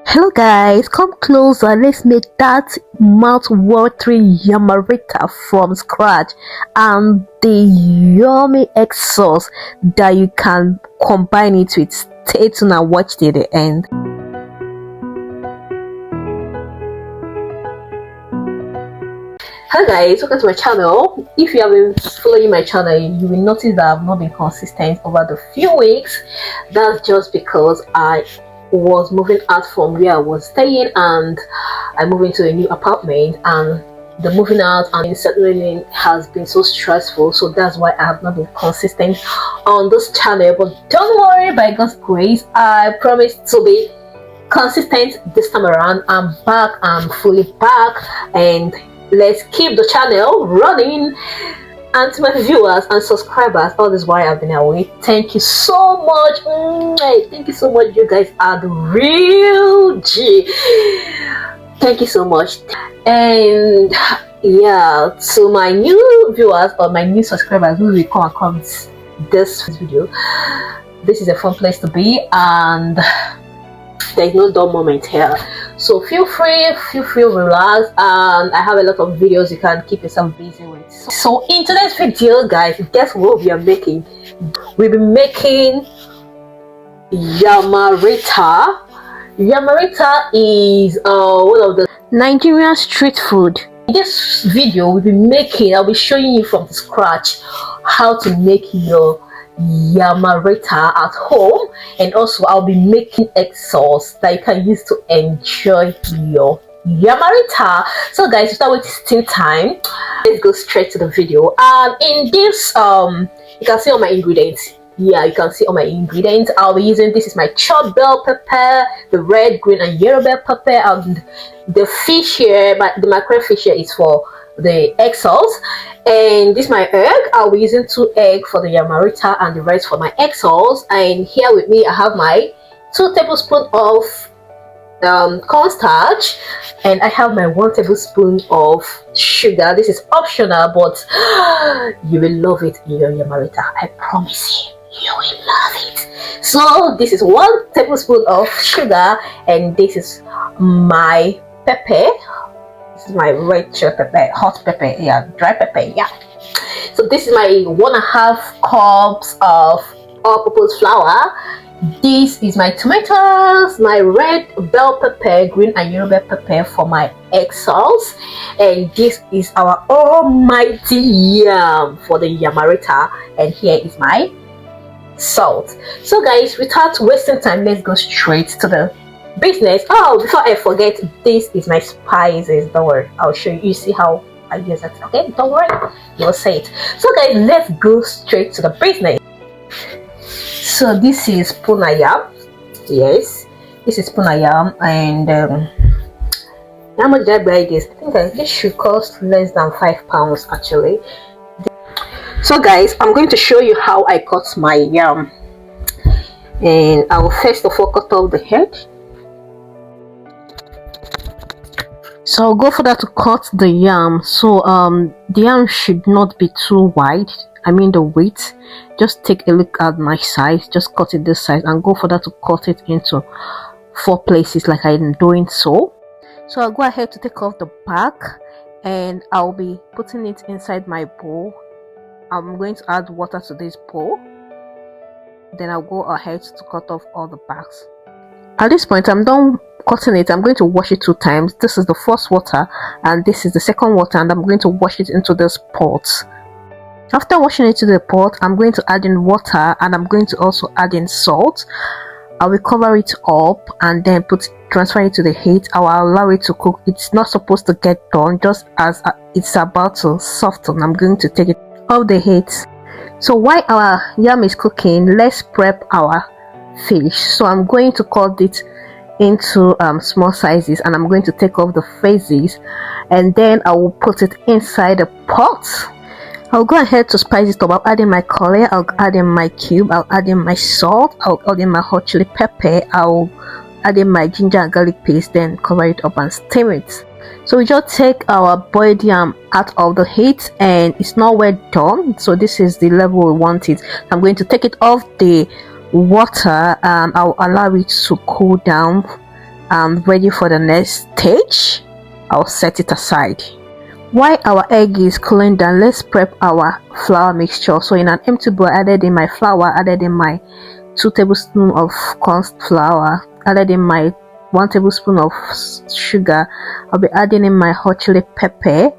Hello guys, come closer. Let's make that mouth-watering Yamarita from scratch and the yummy egg sauce that you can combine it with. Stay tuned and watch till the end. Hello guys, welcome to my channel. If you have been following my channel, you will notice that I've not been consistent over the few weeks. That's just because I was moving out from where I was staying and I moved into a new apartment, and the moving out and settling in has been so stressful, so that's why I have not been consistent on this channel. But don't worry, by God's grace I promise to be consistent this time around. I'm back, I'm fully back, and let's keep the channel running. And to my viewers and subscribers, all this while I've been away, thank you so much. Thank you so much. You guys are the real G. Thank you so much. And yeah, to my new viewers or my new subscribers who will come across this video, this is a fun place to be, and there's no dull moment here, so feel free, relax, and I have a lot of videos you can keep yourself busy with. So in today's video, guys, guess what we are making? We'll be making Yamarita. Yamarita is one of the Nigerian street food. In this video I'll be showing you from scratch how to make your Yamarita at home, and also I'll be making egg sauce that you can use to enjoy your Yamarita. So guys, without wasting time, let's go straight to the video. And in this you can see all my ingredients. Yeah, you can see all my ingredients. I'll be using, this is my chopped bell pepper, the red, green and yellow bell pepper, and the fish here, but the mackerel fish here is for the egg sauce. And this is my egg. I'll be using 2 eggs for the Yamarita and the rest for my egg sauce. And here with me I have my 2 tablespoons of cornstarch, and I have my 1 tablespoon of sugar. This is optional, but you will love it in your Yamarita. I promise you will love it. So this is 1 tablespoon of sugar, and this is my pepper. This is my red chili pepper, hot pepper, yeah, dry pepper, yeah. So this is my 1.5 cups of all-purpose flour. This is my tomatoes, my red bell pepper, green and yellow bell pepper for my egg sauce, and this is our almighty yam for the Yamarita, and here is my salt. So guys, without wasting time, let's go straight to the business. Oh, before I forget, this is my spices. Don't worry, I'll show you. You see how I use it. Okay, don't worry, you'll see it. So guys, let's go straight to the business. So this is puna yam. Yes, this is puna yam, and how much did I buy this? I think this should cost less than £5 actually. So guys, I'm going to show you how I cut my yam, and I will first of all cut off the head. So I'll go for that to cut the yam. So the yam should not be too wide, I mean the width. Just take a look at my size, just cut it this size, and go for that to cut it into 4 places like I'm doing so. So I'll go ahead to take off the back, and I'll be putting it inside my bowl. I'm going to add water to this bowl, then I'll go ahead to cut off all the backs. At this point I'm done cutting it. I'm going to wash it 2 times. This is the first water and this is the second water, and I'm going to wash it into this pot. After washing it to the pot, I'm going to add in water, and I'm going to also add in salt. I will cover it up and then transfer it to the heat. I will allow it to cook. It's not supposed to get done, just as it's about to soften. I'm going to take it off the heat. So while our yam is cooking, let's prep our fish. So I'm going to cut it into small sizes, and I'm going to take off the faces, and then I will put it inside the pot. I'll go ahead to spice it up. I'll add in my curry, I'll add in my cube, I'll add in my salt, I'll add in my hot chili pepper, I'll add in my ginger and garlic paste, then cover it up and steam it. So we just take our boiled yam out of the heat, and it's not well done, so this is the level we want it. I'm going to take it off the water, and I'll allow it to cool down and ready for the next stage, I'll set it aside. While our egg is cooling down, let's prep our flour mixture. So in an empty bowl, I added in my flour, added in my 2 tablespoons of corn flour, added in my 1 tablespoon of sugar. I'll be adding in my hot chili pepper.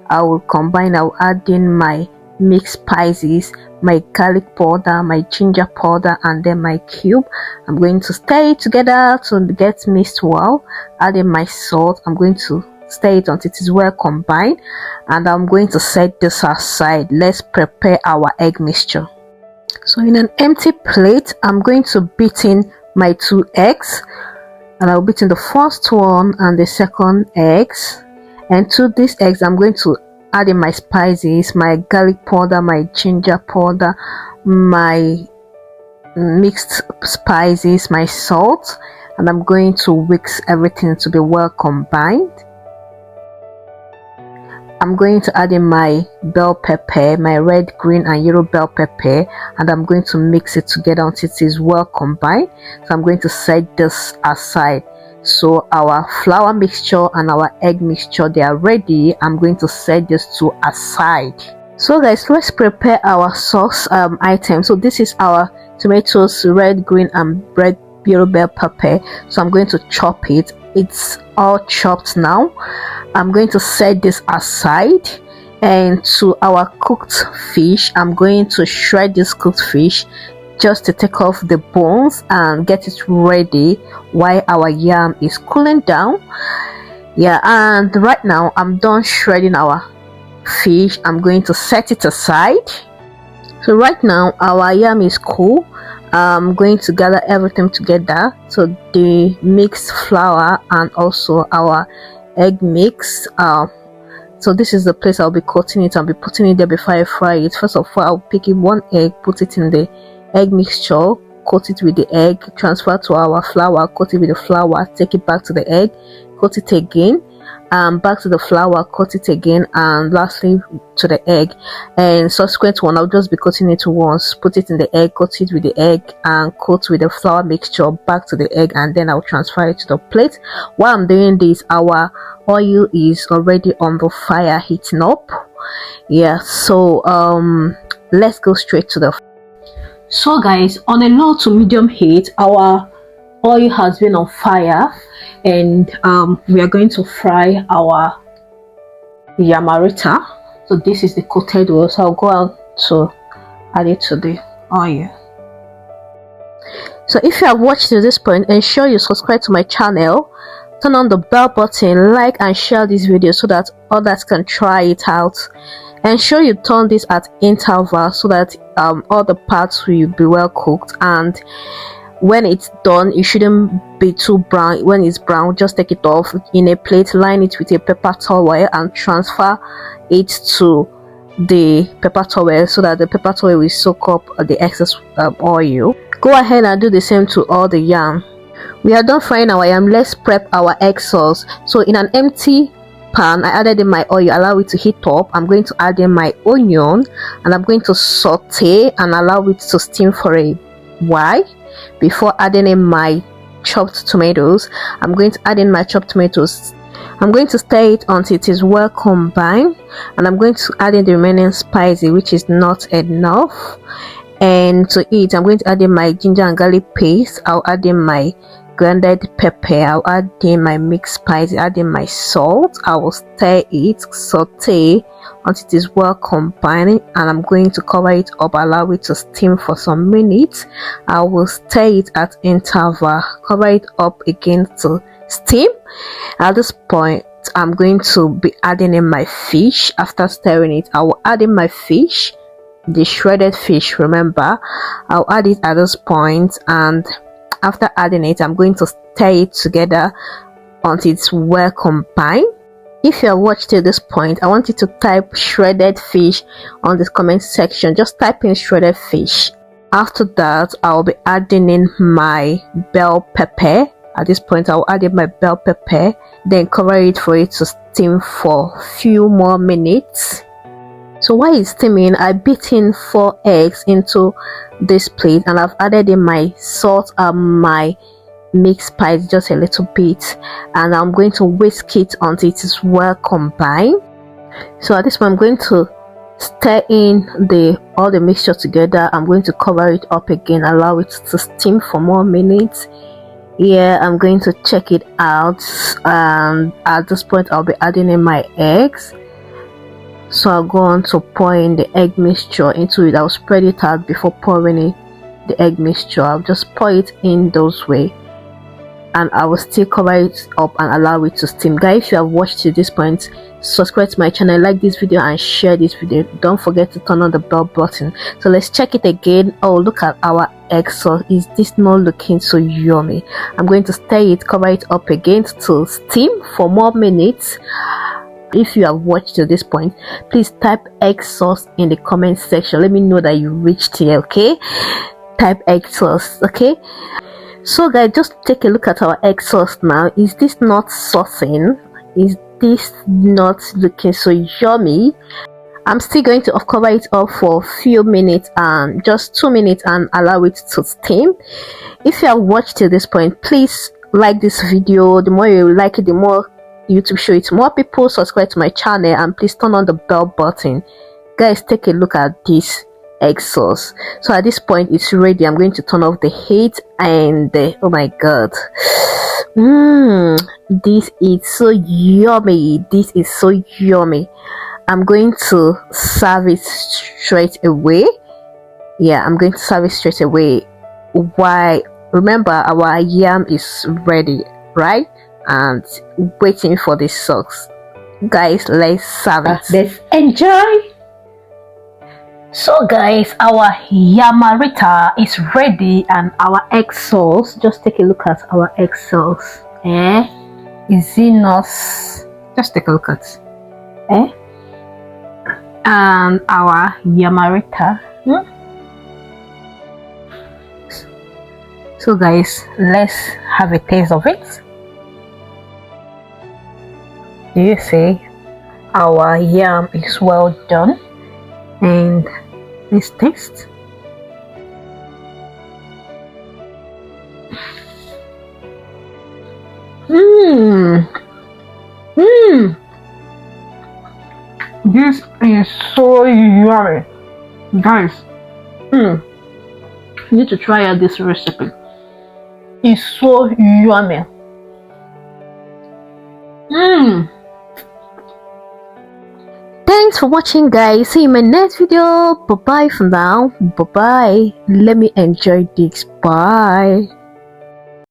I will combine. I'll add in my mixed spices, my garlic powder, my ginger powder, and then my cube. I'm going to stir it together to get mixed well. Add in my salt. I'm going to stir it until it is well combined, and I'm going to set this aside. Let's prepare our egg mixture. So in an empty plate, I'm going to beat in my 2 eggs, and I'll beat in the first one and the second eggs. And to these eggs, I'm going to add in my spices, my garlic powder, my ginger powder, my mixed spices, my salt, and I'm going to whisk everything to be well combined. I'm going to add in my bell pepper, my red, green, and yellow bell pepper, and I'm going to mix it together until it is well combined. So I'm going to set this aside. So our flour mixture and our egg mixture, they are ready. I'm going to set this to aside. So guys, let's prepare our sauce item. So this is our tomatoes, red, green, and red yellow bell pepper. So I'm going to chop it. It's all chopped now. I'm going to set this aside. And to our cooked fish, I'm going to shred this cooked fish just to take off the bones and get it ready while our yam is cooling down. Yeah, and right now I'm done shredding our fish. I'm going to set it aside. So right now our yam is cool. I'm going to gather everything together, so the mixed flour and also our egg mix. So this is the place I'll be cutting it. I'll be putting it there before I fry it. First of all, I'll pick in 1 egg, put it in the egg mixture, coat it with the egg, transfer to our flour, coat it with the flour, take it back to the egg, coat it again, back to the flour, coat it again, and lastly to the egg. And subsequent one, I'll just be coating it once, put it in the egg, coat it with the egg, and coat with the flour mixture back to the egg, and then I'll transfer it to the plate. While I'm doing this, our oil is already on the fire heating up. Yeah, so let's go straight to the. So guys, on a low to medium heat, our oil has been on fire, and we are going to fry our Yamarita. So this is the coated oil, so I'll go out to add it to the oil. So if you have watched to this point, ensure you subscribe to my channel, turn on the bell button, like and share this video so that others can try it out. Ensure you turn this at interval so that all the parts will be well cooked, and when it's done, it shouldn't be too brown. When it's brown, just take it off in a plate, line it with a paper towel, and transfer it to the paper towel so that the paper towel will soak up the excess oil. Go ahead and do the same to all the yam. We are done frying our yam. Let's prep our egg sauce. So in an empty pan, I added in my oil, allow it to heat up. I'm going to add in my onion, and I'm going to saute and allow it to steam for a while before adding in my chopped tomatoes. I'm going to add in my chopped tomatoes. I'm going to stir it until it is well combined, and I'm going to add in the remaining spices, which is not enough. And to eat, I'm going to add in my ginger and garlic paste. I'll add in my grounded pepper. I'll add in my mixed spice, add in my salt. I will stir it, saute until it is well combined, and I'm going to cover it up, allow it to steam for some minutes. I will stir it at interval, cover it up again to steam. At this point, I'm going to be adding in my fish. After stirring it, I will add in my fish, the shredded fish, remember. I'll add it at this point, and after adding it, I'm going to stir it together until it's well combined. If you have watched till this point, I want you to type shredded fish on the comment section. Just type in shredded fish. After that, I'll be adding in my bell pepper. At this point, I'll add in my bell pepper, then cover it for it to steam for a few more minutes. So while it's steaming, I beat in 4 eggs into this plate, and I've added in my salt and my mix spice just a little bit, and I'm going to whisk it until it is well combined. So at this point I'm going to stir in all the mixture together. I'm going to cover it up again, allow it to steam for more minutes. Yeah, I'm going to check it out, and at this point I'll be adding in my eggs. So I'll go on to pour in the egg mixture into it. I'll spread it out before pouring in the egg mixture. I'll just pour it in those way, and I will still cover it up and allow it to steam. Guys, if you have watched to this point, subscribe to my channel, like this video and share this video. Don't forget to turn on the bell button. So let's check it again. Oh, look at our egg sauce. Is this not looking so yummy? I'm going to stir it, cover it up again to steam for more minutes. If you have watched to this point, please type egg sauce in the comment section. Let me know that you reached here. Okay, type egg sauce. Okay, so guys, just take a look at our egg sauce now. Is this not saucing? Is this not looking so yummy? I'm still going to cover it up for a few minutes, and just 2 minutes, and allow it to steam. If you have watched to this point, please like this video. The more you like it, the more YouTube show it to more people. Subscribe to my channel and please turn on the bell button. Guys, take a look at this egg sauce. So at this point it's ready. I'm going to turn off the heat, and oh my god, this is so yummy. This is so yummy. I'm going to serve it straight away. Yeah, I'm going to serve it straight away. Why? Remember, our yam is ready, right? And waiting for the sauce. Guys, let's serve it. Let's enjoy. So guys, our Yamarita is ready, and our egg sauce. Just take a look at our egg sauce. Is it not? Just take a look at and our Yamarita. So guys, let's have a taste of it. Do you see? Our yam is well done, and let's taste. This is so yummy, guys. You need to try out this recipe. It's so yummy. Thanks for watching, guys. See you in my next video. Bye bye for now. Bye bye. Let me enjoy this. Bye.